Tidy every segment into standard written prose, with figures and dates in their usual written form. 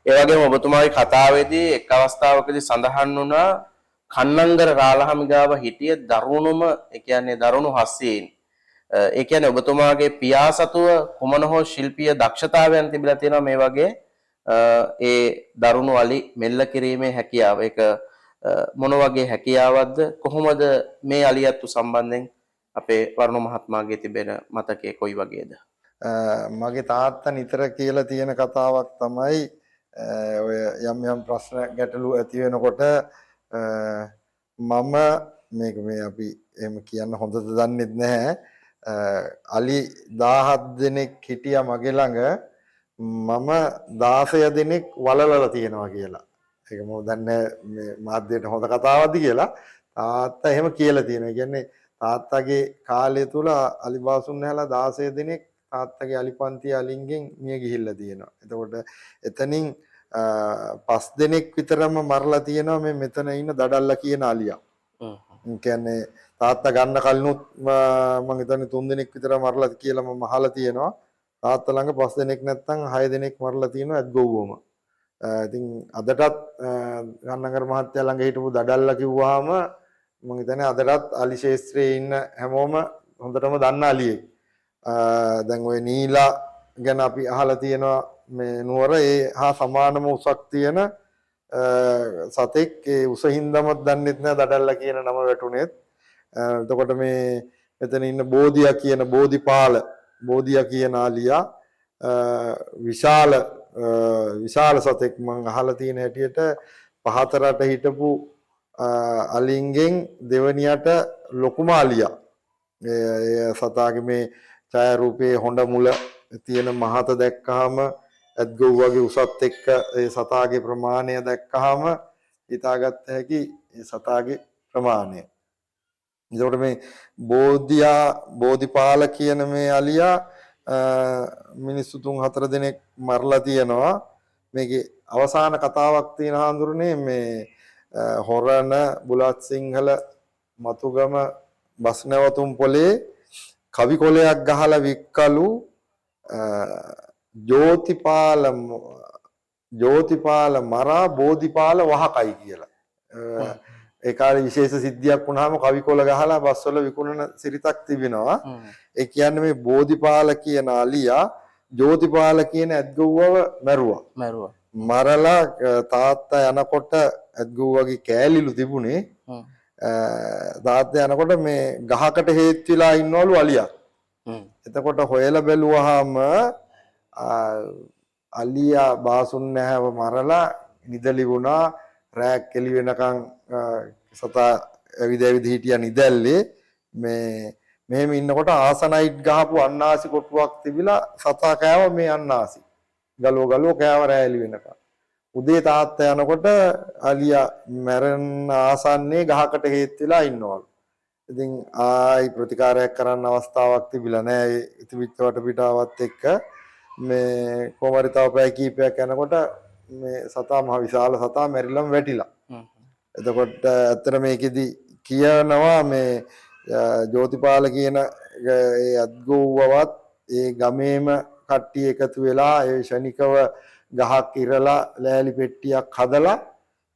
ඒ වගේම ඔබතුමාගේ කතාවේදී එක් අවස්ථාවකදී සඳහන් වුණා කන්නංගර රාලහාමි ගාව හිටිය දරුණුම ඒ කියන්නේ දරුණු හස්‍යයින්. ඒ කියන්නේ ඔබතුමාගේ පියා සතුව කුමන හෝ ශිල්පීය දක්ෂතාවයන් තිබිලා තියෙනවා මේ වගේ ඒ දරුණු අලි මෙල්ල කිරීමේ හැකියාව. ඒක මොන වගේ හැකියාවක්ද? කොහොමද මේ අලියත්තු සම්බන්ධයෙන් අපේ වරුණ මහත්මයාගේ තිබෙන මතකයේ කොයි වගේද? මගේ තාත්තා නිතර කියලා තියෙන කතාවක් තමයි ඔය යම් යම් ප්‍රශ්න ගැටලු ඇති වෙනකොට මම මේක මේ අපි එහෙම කියන්න හොඳද දන්නේ නැහැ. අලි 17 දෙනෙක් හිටියා මගේ ළඟ මම 16 දෙනෙක් වලලලා තියෙනවා කියලා. ඒක මම දන්නේ මේ මාධ්‍යයට හොඳ කතාවක්ද කියලා. තාත්තා එහෙම කියලා තියෙනවා. ඒ කියන්නේ තාත්තගේ කාලය තුල අලි බාසුන් නැහැලා 16 දෙනෙක් තාත්තගේ අලිපන්ති අලින්ගෙන් මිය ගිහිල්ලා තියෙනවා. එතකොට එතනින් 5 දෙනෙක් විතරම මරලා තියෙනවා මේ මෙතන ඉන්න දඩල්ලා කියන අලියා. කියන්නේ තාත්තා ගන්න කලිනුත් මම හිතන්නේ 3 දෙනෙක් විතර මරලා කියලා මම අහලා තියෙනවා. තාත්තා ළඟ 5 දෙනෙක් නැත්නම් 6 දෙනෙක් මරලා තියෙනවා ඇත්ගොව්වම. ඉතින් අදටත් ගන්නගර මහත්තයා ළඟ හිටපු දඩල්ලා කිව්වහම මම හිතන්නේ අදටත් අලි ශේස්ත්‍රයේ ඉන්න හැමෝම හොඳටම දන්න අලියෙක්. දැන් ওই නීලා ගැන අපි අහලා තියෙනවා මේ නුවර ඒ හා සමානම උසක් තියෙන සතෙක් ඒ උසින්දමත් දන්නෙත් නෑ දඩල්ලා කියන නම වැටුනේත්. එතකොට මේ මෙතන ඉන්න බෝධියා කියන බෝධියා කියන ආලියා විශාල සතෙක් මං අහලා තියෙන හැටියට පහතරට හිටපු අලින්ගෙන් දෙවනියට ලොකුම අලියා. ඒ සතාගේ මේ ඡායාරූපයේ හොඬ මුල තියෙන මහත දැක්කහම ඇත්ගොව් වගේ උසත් එක්ක ඒ සතාගේ ප්‍රමාණය දැක්කහම හිතාගත්ත හැකි ඒ සතාගේ ප්‍රමාණය. ඒකට මේ බෝධිපාල කියන මේ අලියා මිනිස්සු 3-4 දෙනෙක් මරලා තියෙනවා. මේකේ අවසාන කතාවක් තියෙන හඳුරන්නේ මේ හොරණ බුලත් සිංහල මතුගම බස්නැවතුම් පොලේ කවි කොලයක් ගහලා වික්කලු ජෝතිපාල මරා බෝධිපාල වහකයි කියලා. ඒ කාලේ විශේෂ සිද්ධියක් වුණාම කවි කොල ගහලා බස්වල විකුණන සිරිතක් තිබෙනවා. ඒ කියන්නේ මේ බෝධිපාල කියන අලියා ජෝතිපාල කියන ඇත්ගොව්වව මැරුවා. මරලා තාත්තා යනකොට ඇත්ගොව්වගේ කෑලිලු තිබුණේ. තාත්තා යනකොට මේ ගහකට හේත් වෙලා ඉන්නවලු අලියා. එතකොට හොයලා බැලුවාම අලියා බාසුන් නැහැව මරලා නිදලි වුණා. රැක් කෙලි වෙනකන් සතා ඇවිද හිටියා නිදැල්ලේ. මෙහෙම ඉන්නකොට ආසනයිට් ගහපු අන්නාසි කොටුවක් තිබිලා සතා කෑව මේ අන්නාසි. ගලෝ කෑව රැලි වෙනකන්. උදේ තාත්තා යනකොට අලියා මැරෙන්න ආසන්නේ ගහකට හේත් වෙලා ඉන්නවලු. ඉතින් ආයි ප්‍රතිකාරයක් කරන්න අවස්ථාවක් තිබිලා නැහැ. ඉතිවිච්ච වටපිටාවත් එක්ක මේ කොමාරි තව පැය කීපයක් යනකොට මේ සතා මහ විශාල සතා මැරිලම වැටිලා. එතකොට ඇත්තට මේකෙදි කියනවා මේ ජෝතිපාල කියන ඒ අත්ගොව්වවත් ඒ ගමේම කට්ටිය එකතු වෙලා ඒ ශනිකව ගහක් ඉරලා ලෑලි පෙට්ටියක් හදලා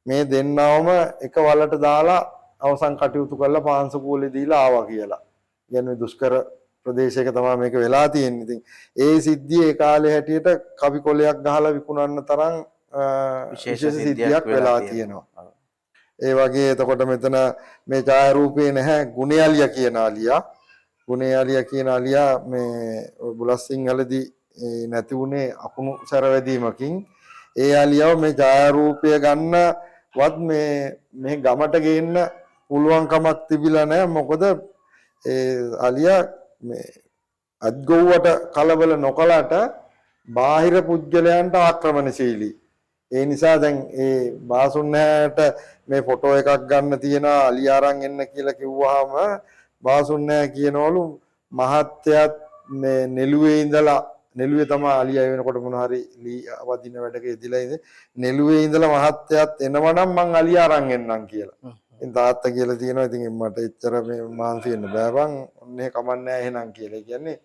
මේ දෙන්නවම එක වලට දාලා අවසන් කටයුතු කරලා පාන්සුකූලේ දීලා ආවා කියලා. කියන්නේ දුෂ්කර ප්‍රදේශයක තමයි මේක වෙලා තියෙන්නේ. ඉතින් ඒ සිද්ධිය ඒ කාලේ හැටියට කවි කොලයක් ගහලා විකුණන්න තරම් විශේෂ සිද්ධියක් වෙලා තියෙනවා. ඒ වගේ එතකොට මෙතන මේ ඡායාරූපේ නැහැ ගුණයාලියා කියන අලියා. ගුණයාලියා කියන අලියා මේ බුලත් සිංහලදී නැති වුණේ අකුණු සැරවැදීමකින්. ඒ අලියාව මේ ඡායාරූපය ගන්නවත් මේ ගමට ගේන්න පුළුවන් කමක් තිබිලා නැහැ. මොකද ඒ අලියා මේ අත්ගොව්වට කලබල නොකලට බාහිර පුජ්‍යලයන්ට ආක්‍රමණශීලී. ඒ නිසා දැන් ඒ බාසුන්නෑට මේ ෆොටෝ එකක් ගන්න තියෙන අලියා අරන් එන්න කියලා කිව්වහම බාසුන්නෑ කියනවලු මහත්යත් මේ නෙළුවේ තමයි අලියා වෙනකොට මොන හරි ලී වදින වැඩක ඉදලා ඉන්නේ. නෙළුවේ ඉඳලා මහත්යත් එනවනම් මං අලියා අරන් එන්නම් කියලා. ඉතින් තාත්තා කියලා තියෙනවා. ඉතින් මට එච්චර මේ මාන්සි වෙන්න බෑ බං. ඔන්නේ කමන්නේ එහෙනම් කියලා. කියන්නේ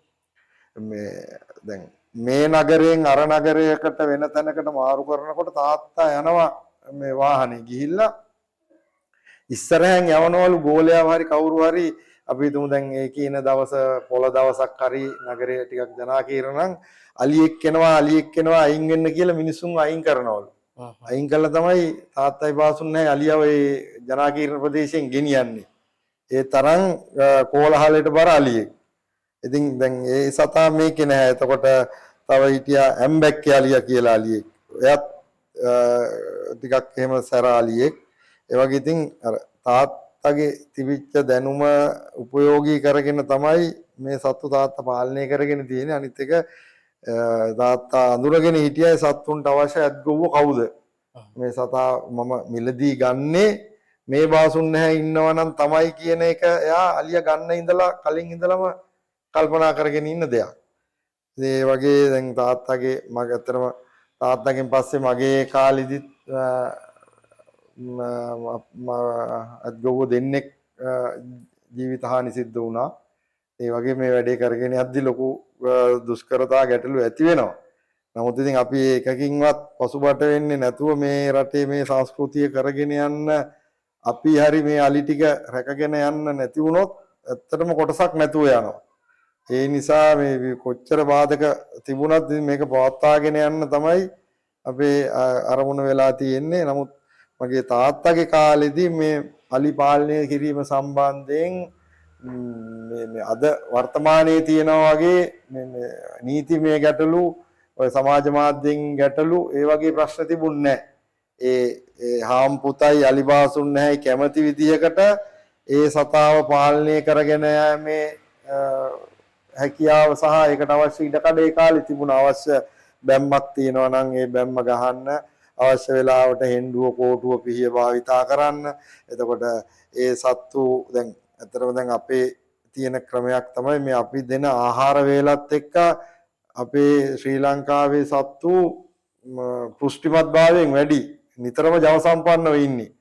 මේ දැන් මේ නගරයෙන් අර නගරයකට වෙන තැනකට මාරු කරනකොට තාත්තා යනවා මේ වාහනේ ගිහිල්ලා ඉස්සරහෙන් යවනවලු ගෝලයාව හරි කවුරු හරි අපි හිතමු දැන් ඒ කියන දවස පොළ දවසක් හරි නගරය ටිකක් ජනා කීරනම් අලියෙක් එනවා අයින් වෙන්න කියලා මිනිස්සුන් අයින් කරනවලු. අයින් කළා තමයි තාත්තයි පාසුන් නැහැ අලියව ඒ ජනා කීරණ ප්‍රදේශයෙන් ගෙනියන්නේ. ඒ තරම් කෝලහලයට බර අලියෙක්. ඉතින් දැන් ඒ සතා මේකේ නැහැ. එතකොට තව හිටියා ඇම්බැක්කේ අලියා කියලා අලියෙක්. එයාත් ටිකක් එහෙම සැර අලියෙක්. ඒ වගේ ඉතින් අර තාත්තගේ තිබිච්ච දැනුම උපයෝගී කරගෙන තමයි මේ සත්තු තාත්තා පාලනය කරගෙන තියෙන්නේ. අනිත් එක තාත්තා අඳුරගෙන හිටියයි සත්තුන්ට අවශ්‍ය ඇත්ගොව්ව කවුද? මේ සතා මම මිලදී ගන්නේ මේ බාසුන් නැහැ ඉන්නවනම් තමයි කියන එක එයා අලියා ගන්න ඉඳලා කලින් ඉඳලම කල්පනා කරගෙන ඉන්න දෙයක්. ඒ වගේ දැන් තාත්තගේ මගේ අතරම තාත්තගෙන් පස්සේ මගේ කාලෙදිත් අත්ගොව්ව දෙන්නෙක් ජීවිත හානි සිද්ධ වුණා. ඒ වගේ මේ වැඩේ කරගෙන යද්දි ලොකු දුෂ්කරතා ගැටලු ඇති වෙනවා. නමුත් ඉතින් අපි එකකින්වත් පසුබට වෙන්නේ නැතුව මේ රටේ මේ සංස්කෘතිය කරගෙන යන්න අපි හරි මේ අලි ටික රැකගෙන යන්න නැති වුණොත් ඇත්තටම කොටසක් නැතුව යනවා. ඒ නිසා මේ කොච්චර බාධක තිබුණත් මේක පවත්වාගෙන යන්න තමයි අපේ අරමුණ වෙලා තියෙන්නේ. නමුත් මගේ තාත්තගේ කාලෙදී මේ අලි පාලනය කිරීම සම්බන්ධයෙන් මේ අද වර්තමානයේ තියෙනා වගේ මේ නීතිමය ගැටලු ඔය සමාජ මාධ්‍යෙන් ගැටලු ඒ වගේ ප්‍රශ්න තිබුණේ නැහැ. ඒ හාම් පුතයි අලිබාසුන් නැහැ කැමැති විදිහකට ඒ සතාව පාලනය කරගෙන යෑමේ හැකියාව සහ ඒකට අවශ්‍ය ඉඩකඩ ඒ කාලේ තිබුණ අවශ්‍ය බැම්මක් තියෙනවා නම් ඒ බැම්ම ගහන්න අවශ්‍ය වෙලාවට හෙන්ඩුව කෝටුව පිහිය භාවිතා කරන්න. එතකොට ඒ සත්තු දැන් අතරම දැන් අපේ තියෙන ක්‍රමයක් තමයි මේ අපි දෙන ආහාර වේලත් එක්ක අපේ ශ්‍රී ලංකාවේ සත්තු පුෂ්ටිමත් භාවයෙන් වැඩි නිතරම ජව සම්පන්නව ඉන්නේ.